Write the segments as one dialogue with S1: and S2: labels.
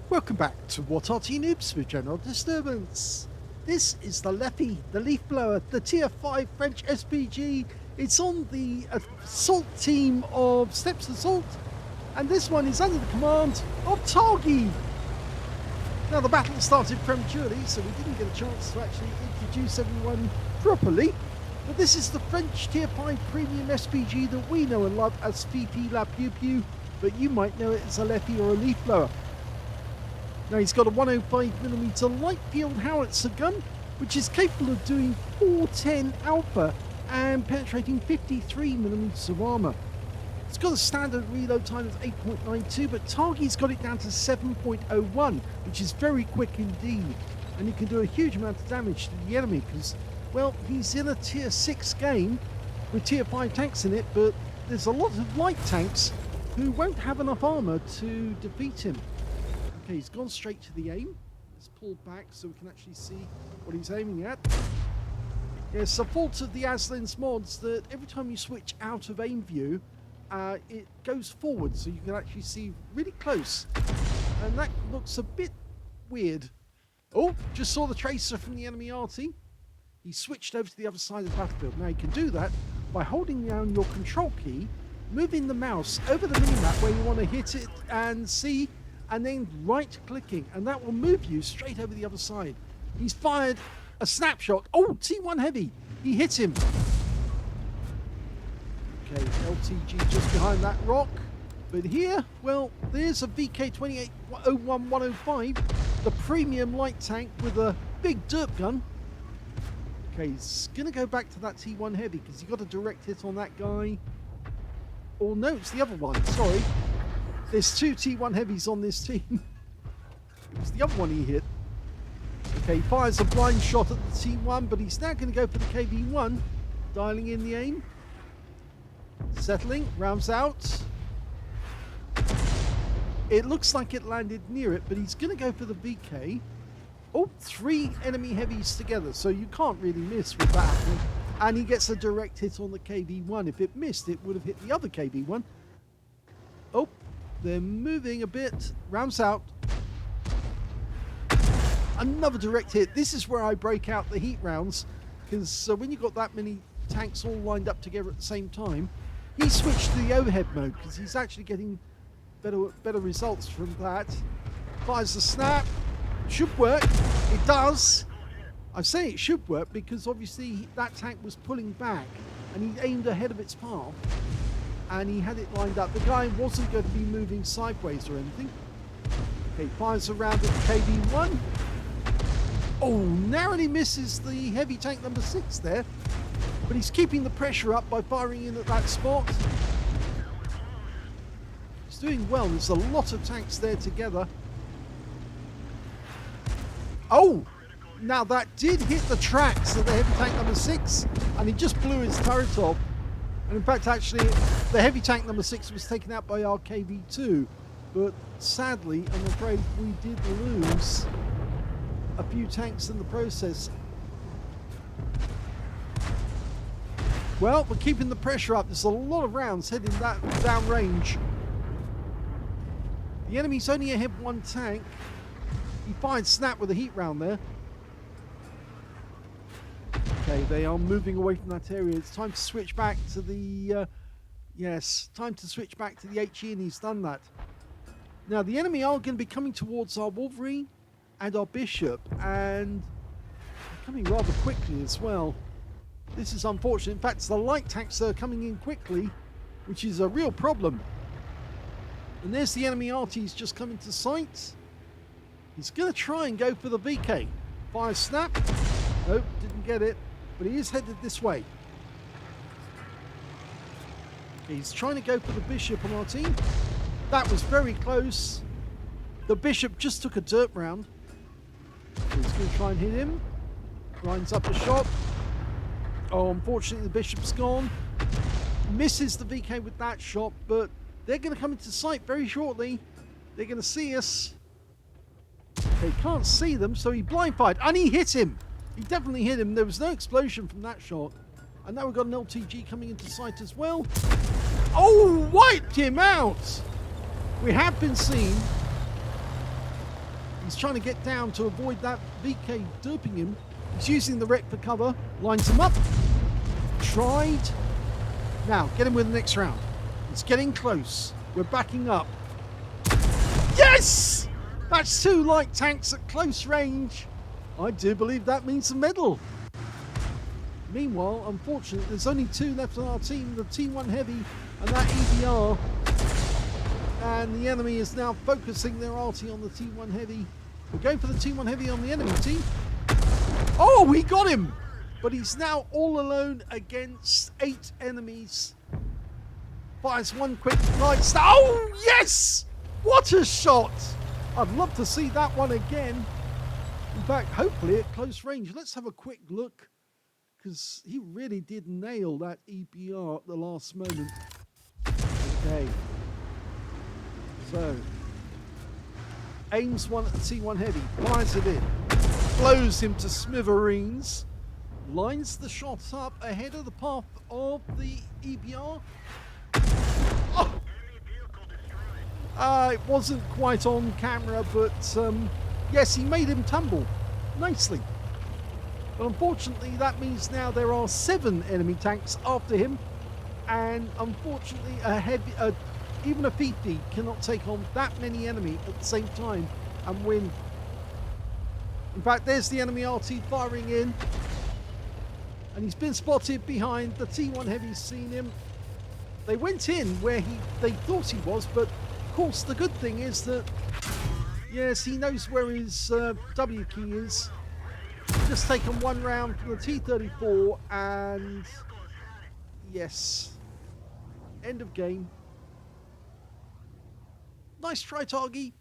S1: Welcome back to What Arty Noobs with General Disturbance. This is the leFH, the leaf blower, the tier 5 French SPG. It's on the assault team of Steppes Assault, and this one is under the command of Targy. Now the battle started prematurely, so we didn't get a chance to actually introduce everyone properly, but this is the French tier 5 premium SPG that we know and love as VP La Pew Pew, but you might know it as a leFH or a leaf blower. Now he's got a 105mm light field howitzer gun, which is capable of doing 410 alpha and penetrating 53mm of armour. It's got a standard reload time of 8.92, but Targy's got it down to 7.01, which is very quick indeed. And he can do a huge amount of damage to the enemy because, well, he's in a tier 6 game with tier 5 tanks in it, but there's a lot of light tanks who won't have enough armour to defeat him. Okay, he's gone straight to the aim. Let's pull back so we can actually see what he's aiming at. Yeah, it's the fault of the Aslin's mods that every time you switch out of aim view, it goes forward so you can actually see really close. And that looks a bit weird. Oh, just saw the tracer from the enemy Arty. He switched over to the other side of the battlefield. Now you can do that by holding down your control key, moving the mouse over the minimap where you want to hit it and see, and then right-clicking, and that will move you straight over the other side. He's fired a snapshot. Oh, T1 heavy. He hit him. Okay, LTG just behind that rock. But here, well, there's a VK2801-105, the premium light tank with a big dirt gun. Okay, he's going to go back to that T1 heavy because he got a direct hit on that guy. Oh, no, it's the other one. Sorry. There's two T1 heavies on this team. It was the other one he hit. Okay, he fires a blind shot at the T1, but he's now going to go for the KV1. Dialing in the aim. Settling, rounds out. It looks like it landed near it, but he's going to go for the VK. Oh, 3 enemy heavies together, so you can't really miss with that happening. And he gets a direct hit on the KV1. If it missed, it would have hit the other KV1. Oh. They're moving a bit. Rounds out. Another direct hit. This is where I break out the heat rounds, because when you've got that many tanks all lined up together at the same time, he switched to the overhead mode because he's actually getting better results from that. Fires the snap. Should work. It does. I say it should work because obviously that tank was pulling back and he aimed ahead of its path. And he had it lined up. The guy wasn't going to be moving sideways or anything. Okay, fires around at KV1. Oh, narrowly misses the heavy tank number 6 there. But he's keeping the pressure up by firing in at that spot. He's doing well. There's a lot of tanks there together. Oh! Now that did hit the tracks of the heavy tank number 6. And he just blew his turret off. And in fact, actually, the heavy tank number 6 was taken out by our KV2, but sadly, I'm afraid we did lose a few tanks in the process. Well, we're keeping the pressure up. There's a lot of rounds heading that down range. The enemy's only ahead 1 tank. He fired snap with a heat round there. Okay, they are moving away from that area. It's time to switch back to the... time to switch back to the HE, and he's done that. Now, the enemy are going to be coming towards our Wolverine and our Bishop, and coming rather quickly as well. This is unfortunate. In fact, the light tanks are coming in quickly, which is a real problem. And there's the enemy Arty. He's just come into sight. He's going to try and go for the VK. Fire snap. Nope, didn't get it. But he is headed this way. He's trying to go for the Bishop on our team. That was very close. The Bishop just took a dirt round. He's going to try and hit him. Lines up a shot. Oh, unfortunately the Bishop's gone. Misses the VK with that shot, but they're going to come into sight very shortly. They're going to see us. They can't see them, so he blind fired. And he hit him. He definitely hit him. There was no explosion from that shot. And now we've got an LTG coming into sight as well. Oh, wiped him out! We have been seen He's trying to get down to avoid that VK duping him. He's using the wreck for cover. Lines him up. Tried. Now, get him with the next round. It's getting close. We're backing up. Yes! That's 2 light tanks at close range. I do believe that means a medal. Meanwhile, unfortunately, there's only 2 left on our team, the T1 Heavy and that EBR. And the enemy is now focusing their Arty on the T1 Heavy. We're going for the T1 Heavy on the enemy team. Oh, we got him! But he's now all alone against 8 enemies. Fires 1 quick light. Oh, yes! What a shot! I'd love to see that one again. In fact, hopefully at close range. Let's have a quick look, because he really did nail that EBR at the last moment. Okay. So, aims one at the T1 Heavy, fires it in, blows him to smithereens, lines the shot up ahead of the path of the EBR. Oh! It wasn't quite on camera, but yes, he made him tumble nicely. But unfortunately, that means now there are 7 enemy tanks after him, and unfortunately, even a Fifi cannot take on that many enemy at the same time and win. In fact, there's the enemy RT firing in, and he's been spotted behind. The T1 Heavy's seen him. They went in where they thought he was, but of course the good thing is that, yes, he knows where his W key is. Just taken 1 round from the T-34, and yes, end of game. Nice try, Targy.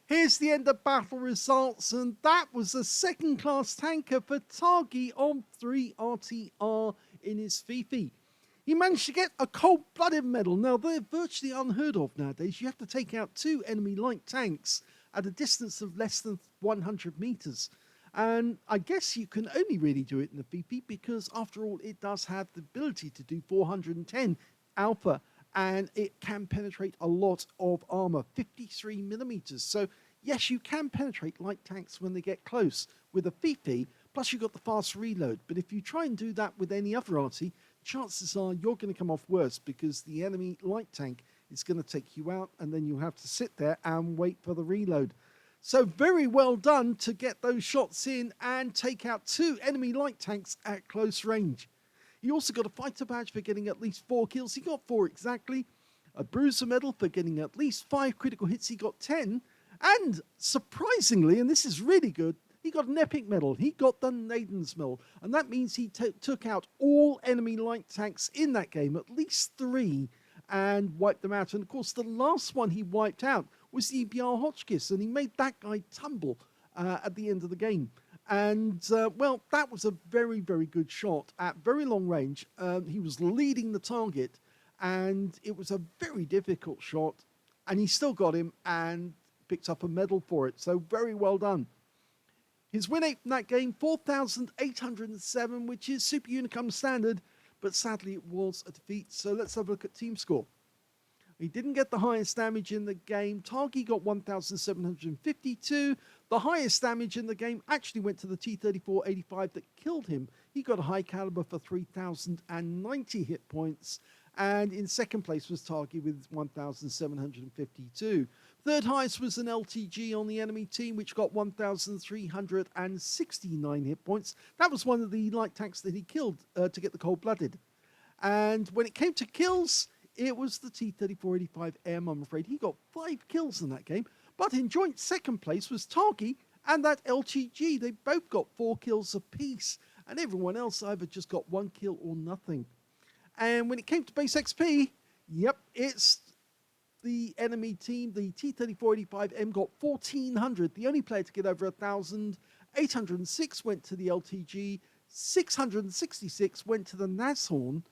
S1: Here's the end of battle results, and that was a second-class tanker for Targy on 3 RTR in his Fifi. He managed to get a cold-blooded medal. Now, they're virtually unheard of nowadays. You have to take out 2 enemy light tanks at a distance of less than 100 meters. And I guess you can only really do it in the Fifi because, after all, it does have the ability to do 410 alpha, and it can penetrate a lot of armor, 53 millimeters. So, yes, you can penetrate light tanks when they get close with a Fifi, plus you've got the fast reload. But if you try and do that with any other Arty, chances are you're going to come off worse because the enemy light tank is going to take you out, and then you have to sit there and wait for the reload. So very well done to get those shots in and take out 2 enemy light tanks at close range. He also got a fighter badge for getting at least 4 kills. He got 4 exactly. A bruiser medal for getting at least 5 critical hits. He got 10. And surprisingly, and this is really good, he got an epic medal. He got the Naden's medal. And that means he took out all enemy light tanks in that game, at least 3, and wiped them out. And of course, the last one he wiped out was the EBR Hotchkiss, and he made that guy tumble at the end of the game. And, well, that was a very, very good shot at very long range. He was leading the target, and it was a very difficult shot, and he still got him and picked up a medal for it. So very well done. His win rate in that game, 4,807, which is Super Unicum standard, but sadly it was a defeat. So let's have a look at team score. He didn't get the highest damage in the game. Targy got 1,752. The highest damage in the game actually went to the T-34-85 that killed him. He got a high caliber for 3,090 hit points. And in second place was Targy with 1,752. Third highest was an LTG on the enemy team, which got 1,369 hit points. That was one of the light tanks that he killed to get the cold-blooded. And when it came to kills, it was the T-34-85M, I'm afraid. He got 5 kills in that game. But in joint second place was Targy and that LTG. They both got 4 kills apiece. And everyone else either just got 1 kill or nothing. And when it came to base XP, yep, it's the enemy team. The T-34-85M got 1,400. The only player to get over 1,000. 806 went to the LTG. 666 went to the Nashorn.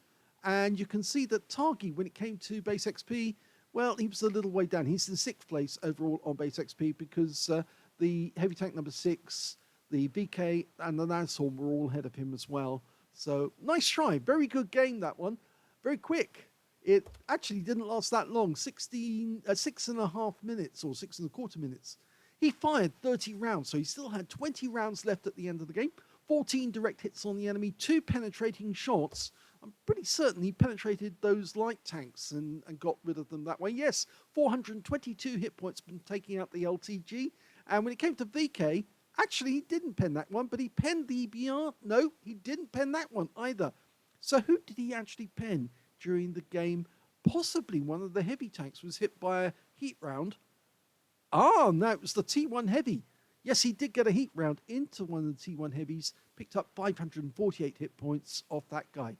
S1: And you can see that Targy, when it came to base XP, well, he was a little way down. He's in 6th place overall on base XP because the heavy tank number 6, the VK, and the Nashorn were all ahead of him as well. So, nice try. Very good game, that one. Very quick. It actually didn't last that long, 6.5 minutes or 6.25 minutes. He fired 30 rounds, so he still had 20 rounds left at the end of the game, 14 direct hits on the enemy, 2 penetrating shots. I'm pretty certain he penetrated those light tanks and got rid of them that way. Yes, 422 hit points from taking out the LTG. And when it came to VK, actually he didn't pen that one, but he penned the EBR. No, he didn't pen that one either. So who did he actually pen during the game? Possibly one of the heavy tanks was hit by a heat round. No, it was the T1 Heavy. Yes, he did get a heat round into one of the T1 Heavies, picked up 548 hit points off that guy.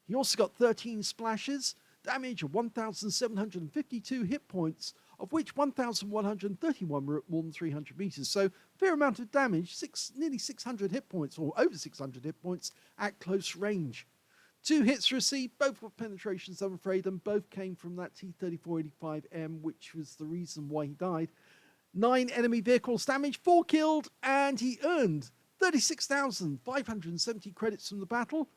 S1: He also got 13 splashes, damage of 1,752 hit points, of which 1,131 were at more than 300 meters. So fair amount of damage, nearly 600 hit points, or over 600 hit points at close range. 2 hits received, both were penetrations, I'm afraid, and both came from that T-3485M, which was the reason why he died. 9 enemy vehicles damaged, 4 killed, and he earned 36,570 credits from the battle,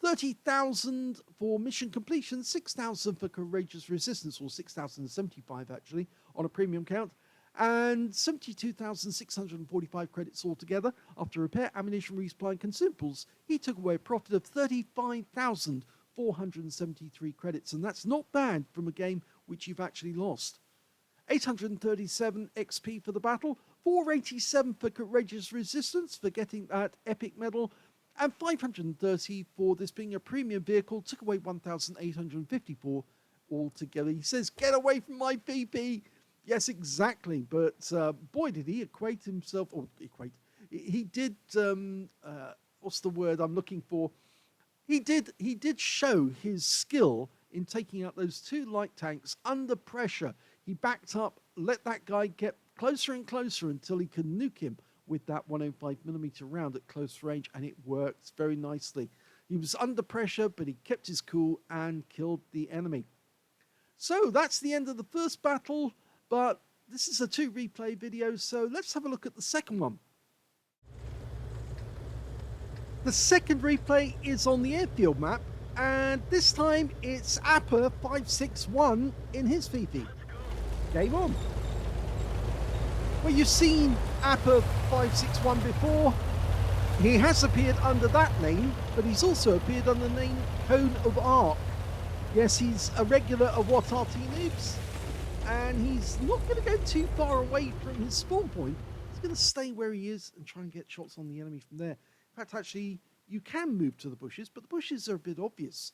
S1: 30,000 for mission completion, 6,000 for courageous resistance, or 6,075 actually, on a premium count, and 72,645 credits altogether. After repair, ammunition, resupply, and consumables, he took away a profit of 35,473 credits, and that's not bad from a game which you've actually lost. 837 XP for the battle, 487 for courageous resistance for getting that epic medal, and 530 for this being a premium vehicle. Took away 1,854 altogether. He says, get away from my VP. Yes, exactly. But boy, did he equate himself, or equate, he did, what's the word I'm looking for? He did show his skill in taking out those 2 light tanks under pressure. He backed up, let that guy get closer and closer until he could nuke him with that 105mm round at close range, and it worked very nicely. He was under pressure, but he kept his cool and killed the enemy. So that's the end of the first battle, but this is a 2 replay video, so let's have a look at the second one. The second replay is on the airfield map, and this time it's Appa561 in his VP. Game on. Well, you've seen Appa561 before. He has appeared under that name, but he's also appeared under the name Cone of Arc. Yes, he's a regular of what Arty Noobs, and he's not going to go too far away from his spawn point. He's going to stay where he is and try and get shots on the enemy from there. In fact, actually, you can move to the bushes, but the bushes are a bit obvious.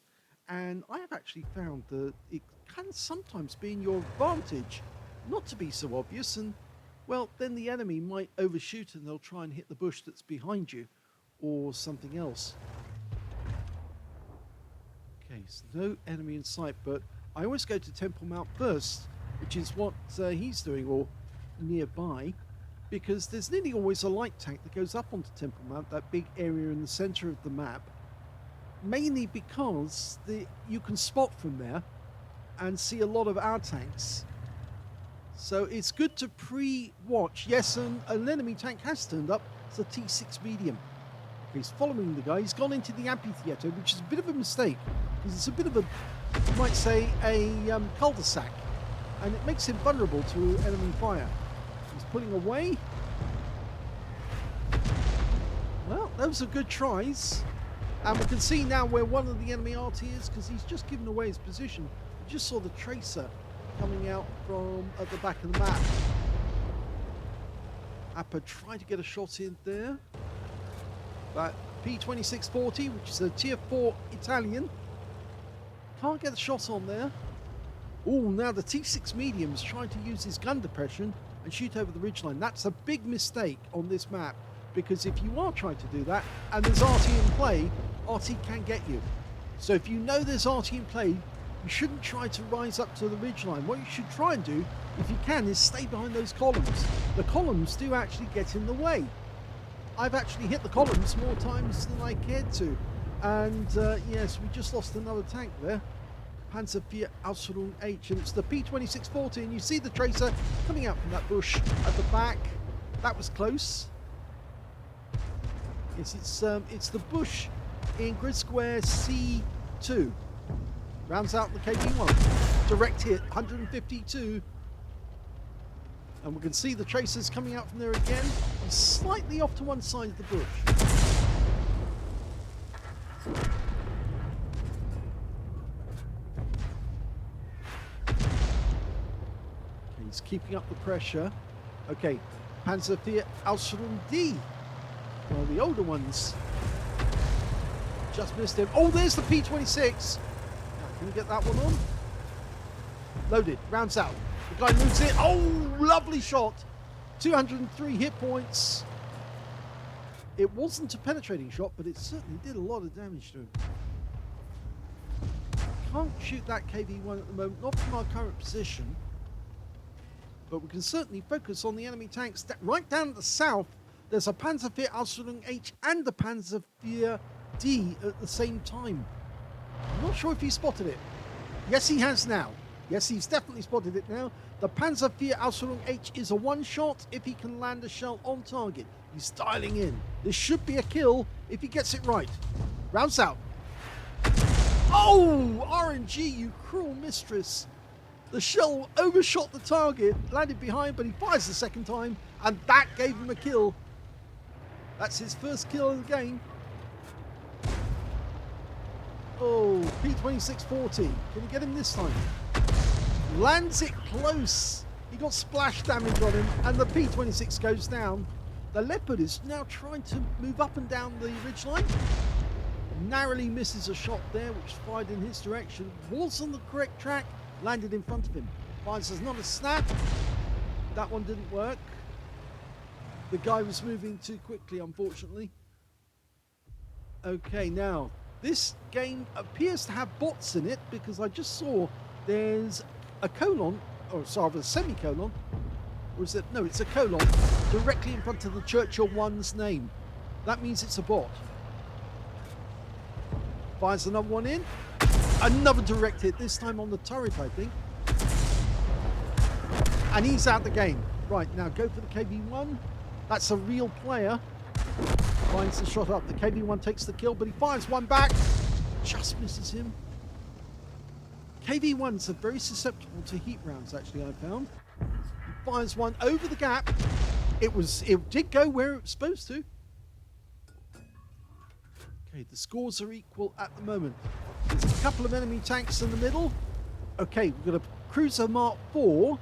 S1: And I have actually found that it can sometimes be in your advantage not to be so obvious, and well, then the enemy might overshoot and they'll try and hit the bush that's behind you or something else. Okay, so no enemy in sight, but I always go to Temple Mount first, which is what he's doing, or nearby, because there's nearly always a light tank that goes up onto Temple Mount, that big area in the center of the map, mainly because you can spot from there and see a lot of our tanks. So it's good to pre-watch. Yes, an enemy tank has turned up. It's a T6 medium. He's following the guy. He's gone into the amphitheater, which is a bit of a mistake, because it's a bit of a, you might say, a cul-de-sac, and it makes him vulnerable to enemy fire. He's pulling away. Well, those are good tries. And we can see now where one of the enemy Arty is, because he's just given away his position. We just saw the tracer coming out from at the back of the map. Appa tried to get a shot in there. That P2640, which is a tier 4 Italian, can't get a shot on there. Oh, now the T6 medium's trying to use his gun depression and shoot over the ridgeline. That's a big mistake on this map, because if you are trying to do that and there's Arty in play, Arty can get you. So if you know there's Arty in play, you shouldn't try to rise up to the ridgeline. What you should try and do, if you can, is stay behind those columns. The columns do actually get in the way. I've actually hit the columns more times than I cared to. And yes, we just lost another tank there. Panzer IV Ausführung H, and it's the P2640, and you see the tracer coming out from that bush at the back. That was close. Yes, it's the bush in grid square C2. Rounds out the KV1. Direct hit, 152. And we can see the tracers coming out from there again. He's slightly off to one side of the bush. Okay, he's keeping up the pressure. Okay, Panzerfahrerausrüstung, one of the older ones. Just missed him. Oh, there's the P26. Can you get that one on? Loaded, rounds out. The guy moves in. Oh, lovely shot. 203 hit points. It wasn't a penetrating shot, but it certainly did a lot of damage to him. Can't shoot that KV-1 at the moment, not from our current position. But we can certainly focus on the enemy tanks. Right down at the south, there's a Panzerfahrerausrüstung H and a Panzerfahr D at the same time. I'm not sure if he spotted it. Yes, he has now. Yes, he's definitely spotted it now. The Panzerfahrerausrüstung H is a one-shot if he can land a shell on target. He's dialing in. This should be a kill if he gets it right. Rounds out. Oh, RNG, you cruel mistress. The shell overshot the target, landed behind, but he fires the second time, and that gave him a kill. That's his first kill of the game. Oh, P2640. Can you get him this time? Lands it close. He got splash damage on him, and the P26 goes down. The Leopard is now trying to move up and down the ridgeline. Narrowly misses a shot there, which fired in his direction. Was on the correct track, landed in front of him. Finds there's not a snap. That one didn't work. The guy was moving too quickly, unfortunately. Okay, now, this game appears to have bots in it, because I just saw there's a colon, or sorry, a semicolon, or is it? No, it's a colon directly in front of the Churchill 1's name. That means it's a bot. Fires another one in. Another direct hit, this time on the turret, I think. And he's out the game. Right, now go for the KV-1. That's a real player. Finds the shot up. The KV-1 takes the kill, but he fires one back. Just misses him. KV-1s are very susceptible to heat rounds, actually, I found. He fires one over the gap. It did go where it was supposed to. Okay, the scores are equal at the moment. There's a couple of enemy tanks in the middle. Okay, we've got a Cruiser Mark IV.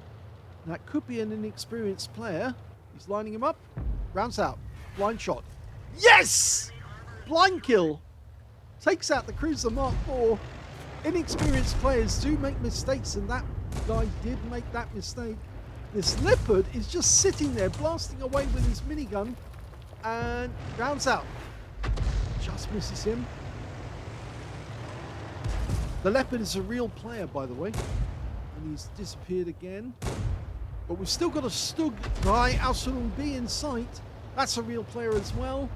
S1: That could be an inexperienced player. He's lining him up. Rounds out. Blind shot. Yes! Blind kill. Takes out the Cruiser Mark IV. Inexperienced players do make mistakes, and that guy did make that mistake. This Leopard is just sitting there blasting away with his minigun, and rounds out. Just misses him. The Leopard is a real player, by the way, and he's disappeared again. But we've still got a Stug by Ausrüstung B in sight. That's a real player as well.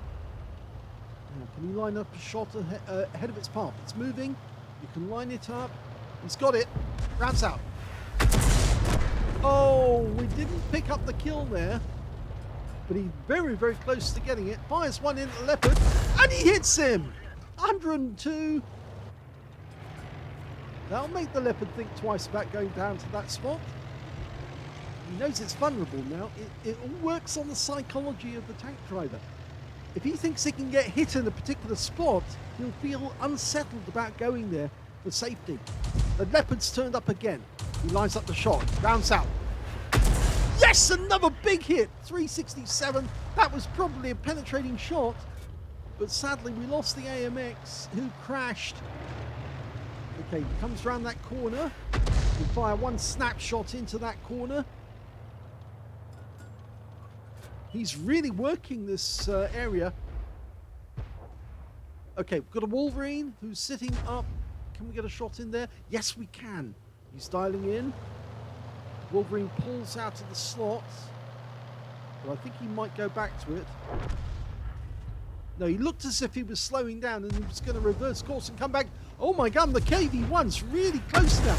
S1: Now, can he line up a shot ahead of its path? It's moving. You can line it up. He's got it. Rounds out. Oh, we didn't pick up the kill there. But he's very, very close to getting it. Fires one into the Leopard, and he hits him. 102. That'll make the Leopard think twice about going down to that spot. He knows it's vulnerable now. It all works on the psychology of the tank driver. If he thinks he can get hit in a particular spot, he'll feel unsettled about going there for safety. The Leopard's turned up again. He lines up the shot, rounds out. Yes, another big hit, 367. That was probably a penetrating shot, but sadly we lost the AMX, who crashed. Okay, he comes around that corner. We fire one snapshot into that corner. He's really working this area. Okay, we've got a Wolverine who's sitting up. Can we get a shot in there? Yes, we can. He's dialing in. Wolverine pulls out of the slot. But I think he might go back to it. No, he looked as if he was slowing down and he was going to reverse course and come back. Oh my God, the KV-1's really close now.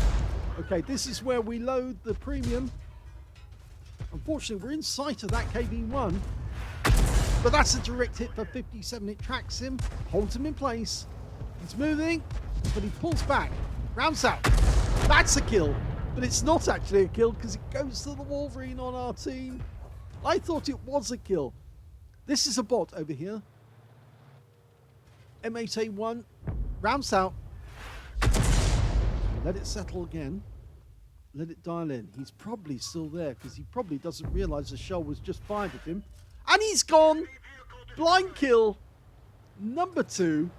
S1: Okay, this is where we load the premium. Unfortunately, we're in sight of that KV-1. But that's a direct hit for 57. It tracks him, holds him in place. He's moving, but he pulls back. Rounds out. That's a kill. But it's not actually a kill because it goes to the Wolverine on our team. I thought it was a kill. This is a bot over here. M8A1. Rounds out. Let it settle again. Let it dial in. He's probably still there because he probably doesn't realise the shell was just fired at him. And he's gone. Blind kill. Number 2.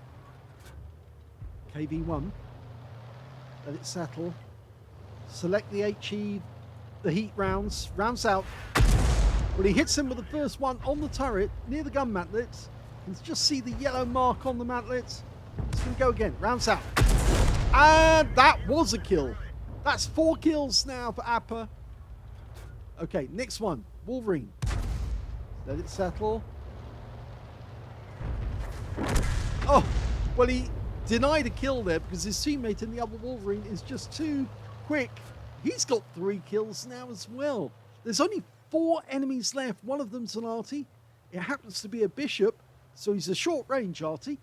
S1: KV1. Let it settle. Select the the heat rounds. Rounds out. But he hits him with the first one on the turret near the gun mantlet. You can just see the yellow mark on the mantlet. He's going to go again. Rounds out. And that was a kill. That's 4 kills now for Appa. Okay, next one. Wolverine. Let it settle. Oh, well, he denied a kill there because his teammate in the other Wolverine is just too quick. He's got 3 kills now as well. There's only 4 enemies left. One of them's an Arty. It happens to be a Bishop, so he's a short range Arty.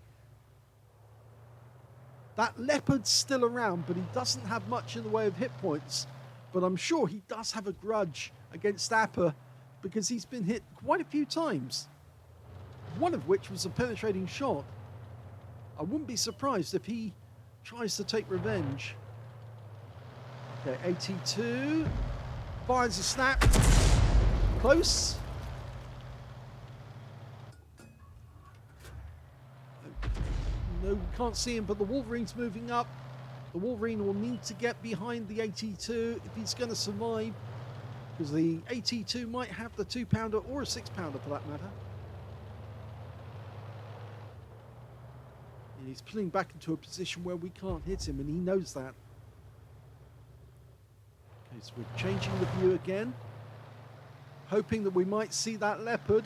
S1: That Leopard's still around, but he doesn't have much in the way of hit points. But I'm sure he does have a grudge against Appa because he's been hit quite a few times. One of which was a penetrating shot. I wouldn't be surprised if he tries to take revenge. Okay, 82. Fires a snap. Close. No, we can't see him, but the Wolverine's moving up. The Wolverine will need to get behind the 82 if he's going to survive. Because the 82 might have the 2-pounder or a 6-pounder for that matter. And he's pulling back into a position where we can't hit him, and he knows that. Okay, so we're changing the view again. Hoping that we might see that Leopard.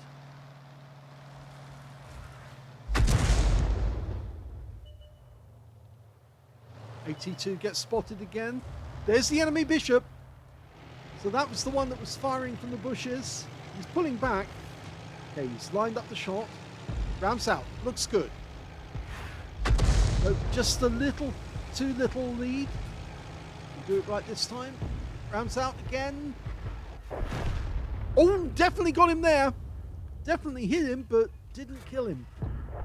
S1: AT2 gets spotted again. There's the enemy Bishop. So that was the one that was firing from the bushes. He's pulling back. Okay, he's lined up the shot. Rounds out. Looks good. So just a little, too little lead. We'll do it right this time. Rounds out again. Oh, definitely got him there. Definitely hit him, but didn't kill him.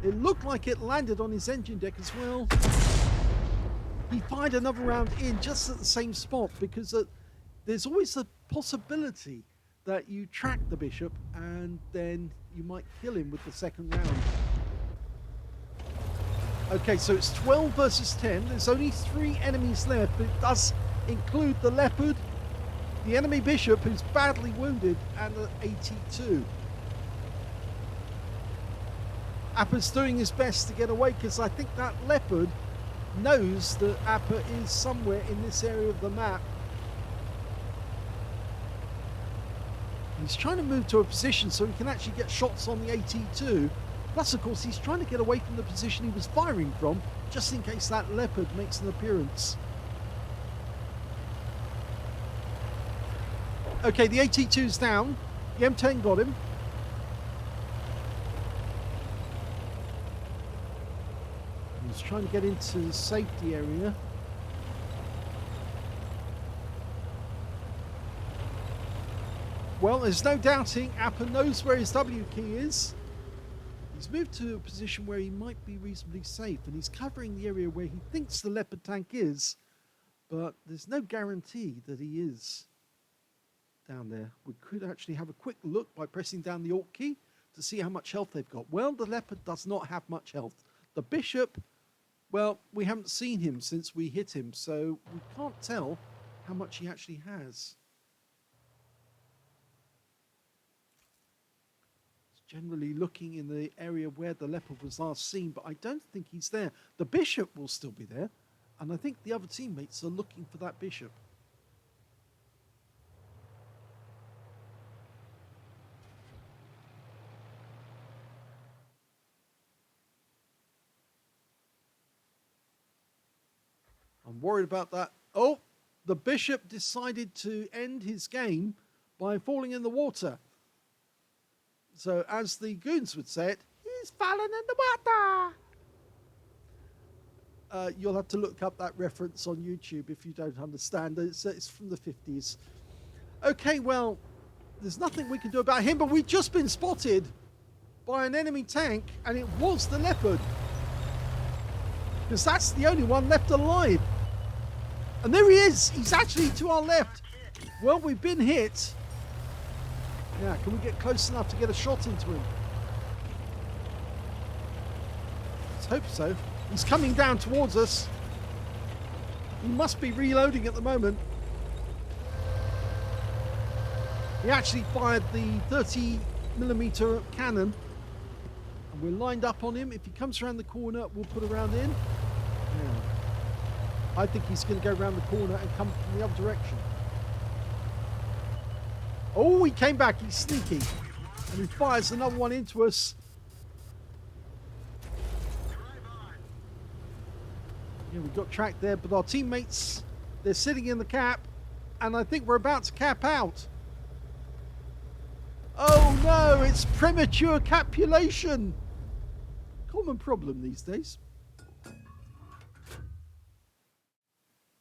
S1: It looked like it landed on his engine deck as well. He fired another round in just at the same spot because there's always the possibility that you track the Bishop and then you might kill him with the second round. Okay, so it's 12 versus 10. There's only 3 enemies left, but it does include the Leopard, the enemy Bishop, who's badly wounded, and the 82. Appa's doing his best to get away because I think that Leopard knows that Appa is somewhere in this area of the map. He's trying to move to a position so he can actually get shots on the 82. Plus, of course, he's trying to get away from the position he was firing from, just in case that Leopard makes an appearance. Okay, the 82's down. The M10 got him. He's trying to get into the safety area. Well, there's no doubting Appa knows where his W key is. He's moved to a position where he might be reasonably safe, and he's covering the area where he thinks the Leopard tank is, but there's no guarantee that he is down there. We could actually have a quick look by pressing down the Alt key to see how much health they've got. Well, the Leopard does not have much health. The Bishop, well, we haven't seen him since we hit him, so we can't tell how much he actually has. Generally looking in the area where the Leopard was last seen, but I don't think he's there. The Bishop will still be there, and I think the other teammates are looking for that Bishop. I'm worried about that. Oh, the Bishop decided to end his game by falling in the water. So, as the goons would say it, he's fallen in the water. you'll have to look up that reference on YouTube if you don't understand. It's from the 50s. Okay, well, there's nothing we can do about him, but we've just been spotted by an enemy tank, and it was the Leopard. Because that's the only one left alive. And there he is. He's actually to our left. Well, we've been hit. Now, can we get close enough to get a shot into him? Let's hope so. He's coming down towards us. He must be reloading at the moment. He actually fired the 30mm cannon. And we're lined up on him. If he comes around the corner, we'll put a round in. Yeah. I think he's going to go around the corner and come from the other direction. Oh, he came back. He's sneaky. And he fires another one into us. Yeah, we got tracked there, but our teammates, they're sitting in the cap, and I think we're about to cap out. Oh no, it's premature capulation. Common problem these days.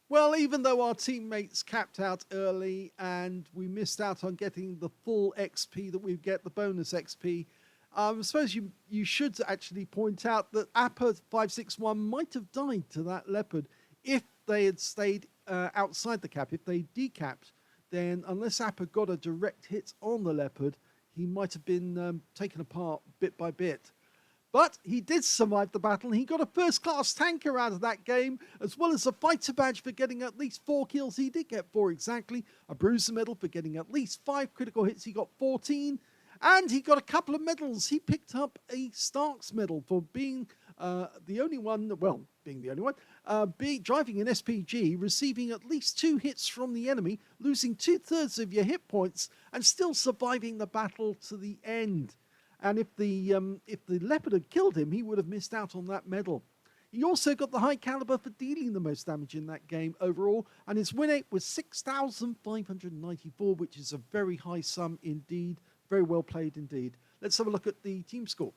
S1: Well, even though our teammates capped out early and we missed out on getting the full XP that we get, the bonus XP, I suppose you should actually point out that Appa561 might have died to that Leopard if they had stayed outside the cap. If they decapped, then unless Appa got a direct hit on the Leopard, he might have been taken apart bit by bit. But he did survive the battle. He got a first-class tanker out of that game, as well as a fighter badge for getting at least 4 kills. He did get 4 exactly. A bruiser medal for getting at least 5 critical hits. He got 14. And he got a couple of medals. He picked up a Stark's medal for being the only one, well, being the only one, driving an SPG, receiving at least 2 hits from the enemy, losing 2/3 of your hit points, and still surviving the battle to the end. And if the Leopard had killed him, he would have missed out on that medal. He also got the high caliber for dealing the most damage in that game overall, and his win rate was 6,594, which is a very high sum indeed. Very well played indeed. Let's have a look at the team score.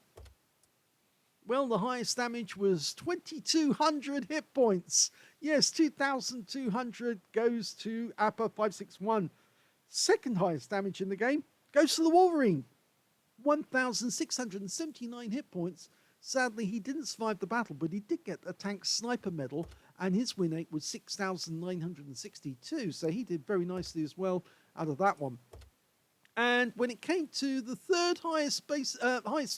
S1: Well, the highest damage was 2,200 hit points. Yes, 2,200 goes to Appa561. Second highest damage in the game goes to the Wolverine. 1,679 hit points. Sadly, he didn't survive the battle, but he did get a tank sniper medal, and his win rate was 6,962. So he did very nicely as well out of that one. And when it came to the third highest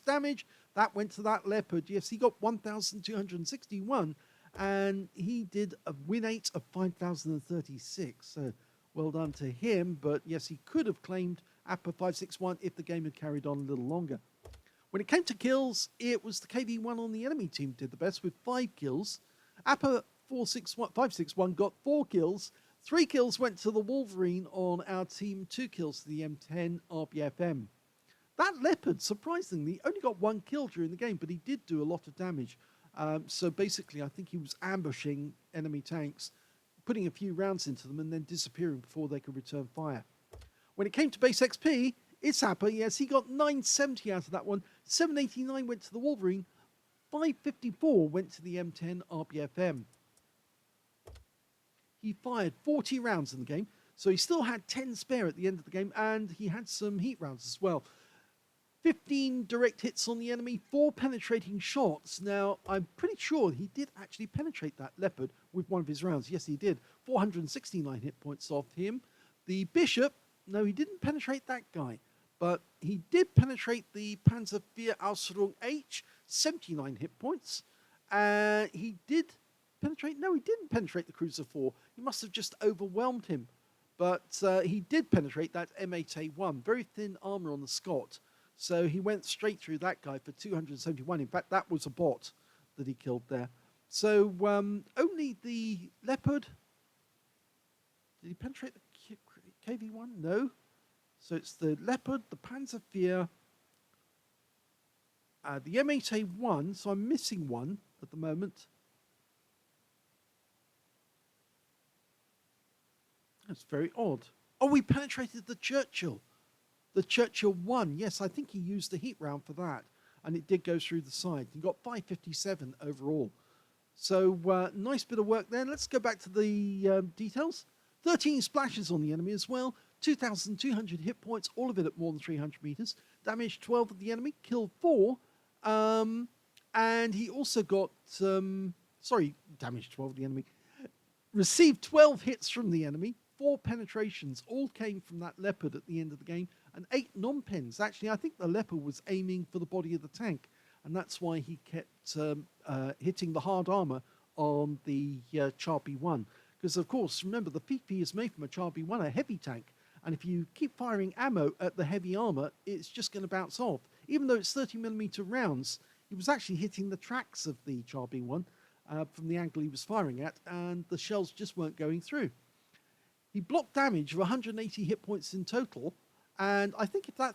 S1: damage, that went to that Leopard. Yes, he got 1,261, and he did a win rate of 5,036. So well done to him. But yes, he could have claimed Appa561 if the game had carried on a little longer. When it came to kills, it was the KV1 on the enemy team did the best with 5 kills. Appa561 got 4 kills. 3 kills went to the Wolverine on our team, 2 kills to the M10 RBFM. That Leopard, surprisingly, only got 1 kill during the game, but he did do a lot of damage. So basically, I think he was ambushing enemy tanks, putting a few rounds into them and then disappearing before they could return fire. When it came to base XP, it's Appa. Yes, he got 970 out of that one. 789 went to the Wolverine. 554 went to the M10 RBFM. He fired 40 rounds in the game, so he still had 10 spare at the end of the game, and he had some heat rounds as well. 15 direct hits on the enemy, 4 penetrating shots. Now, I'm pretty sure he did actually penetrate that Leopard with one of his rounds. Yes, he did. 469 hit points off him. The Bishop, no, he didn't penetrate that guy, but he did penetrate the Panzerfahrerausrüstung H, 79 hit points. He did penetrate, no, he didn't penetrate the Cruiser 4. He must have just overwhelmed him. But he did penetrate that M8A1. Very thin armor on the Scott. So he went straight through that guy for 271. In fact, that was a bot that he killed there. So only the Leopard. Did he penetrate the KV1? No. So it's the Leopard, the Panzerfahr, the M8A1. So I'm missing one at the moment. That's very odd. Oh, we penetrated the Churchill. The Churchill 1. Yes, I think he used the heat round for that. And it did go through the side. He got 557 overall. So nice bit of work there. Let's go back to the details. 13 splashes on the enemy as well. 2,200 hit points, all of it at more than 300 meters. Damaged 12 of the enemy, killed 4. And he also got, damaged 12 of the enemy. Received 12 hits from the enemy. 4 penetrations, all came from that leopard at the end of the game. And 8 non-pens. Actually, I think the leopard was aiming for the body of the tank. And that's why he kept hitting the hard armor on the Char B1. Because, of course, remember, the PP is made from a Char B1, a heavy tank. And if you keep firing ammo at the heavy armor, it's just going to bounce off. Even though it's 30mm rounds, he was actually hitting the tracks of the Char B1 from the angle he was firing at, and the shells just weren't going through. He blocked damage of 180 hit points in total. And I think if I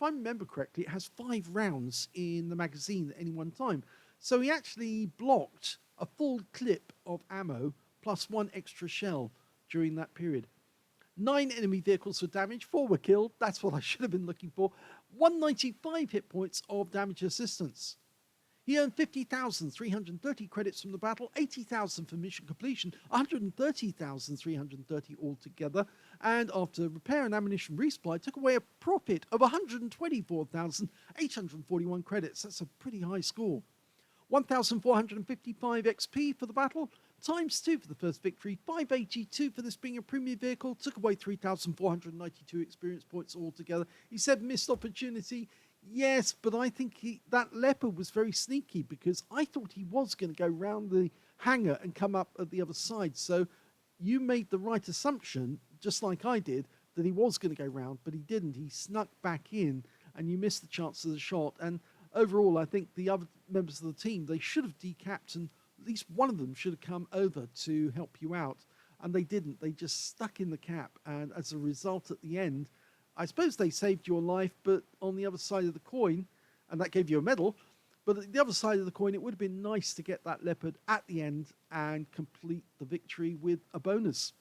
S1: remember correctly, it has 5 rounds in the magazine at any one time. So he actually blocked a full clip of ammo plus 1 extra shell during that period. 9 enemy vehicles were damaged, 4 were killed. That's what I should have been looking for. 195 hit points of damage assistance. He earned 50,330 credits from the battle, 80,000 for mission completion, 130,330 altogether, and after repair and ammunition resupply, took away a profit of 124,841 credits. That's a pretty high score. 1,455 XP for the battle, times 2 for the first victory, 582 for this being a premium vehicle, took away 3,492 experience points altogether. He said missed opportunity. Yes, but I think that leopard was very sneaky, because I thought he was going to go round the hangar and come up at the other side. So you made the right assumption, just like I did, that he was going to go round, but he didn't. He snuck back in, and you missed the chance of the shot. And overall, I think the other members of the team, they should have decapped, and at least one of them should have come over to help you out. And they didn't. They just stuck in the cap. And as a result, at the end, I suppose they saved your life, but on the other side of the coin, and that gave you a medal, but at the other side of the coin, it would have been nice to get that leopard at the end and complete the victory with a bonus.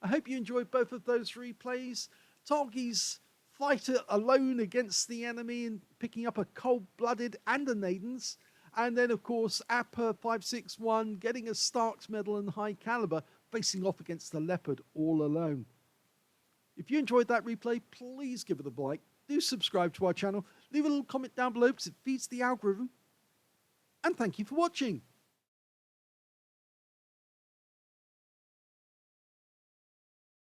S1: I hope you enjoyed both of those replays. Targy's fight alone against the enemy and picking up a cold-blooded and a Naden's. And then, of course, Appa561 getting a Stark's medal and high caliber, facing off against the leopard all alone. If you enjoyed that replay, please give it a like. Do subscribe to our channel. Leave a little comment down below because it feeds the algorithm. And thank you for watching.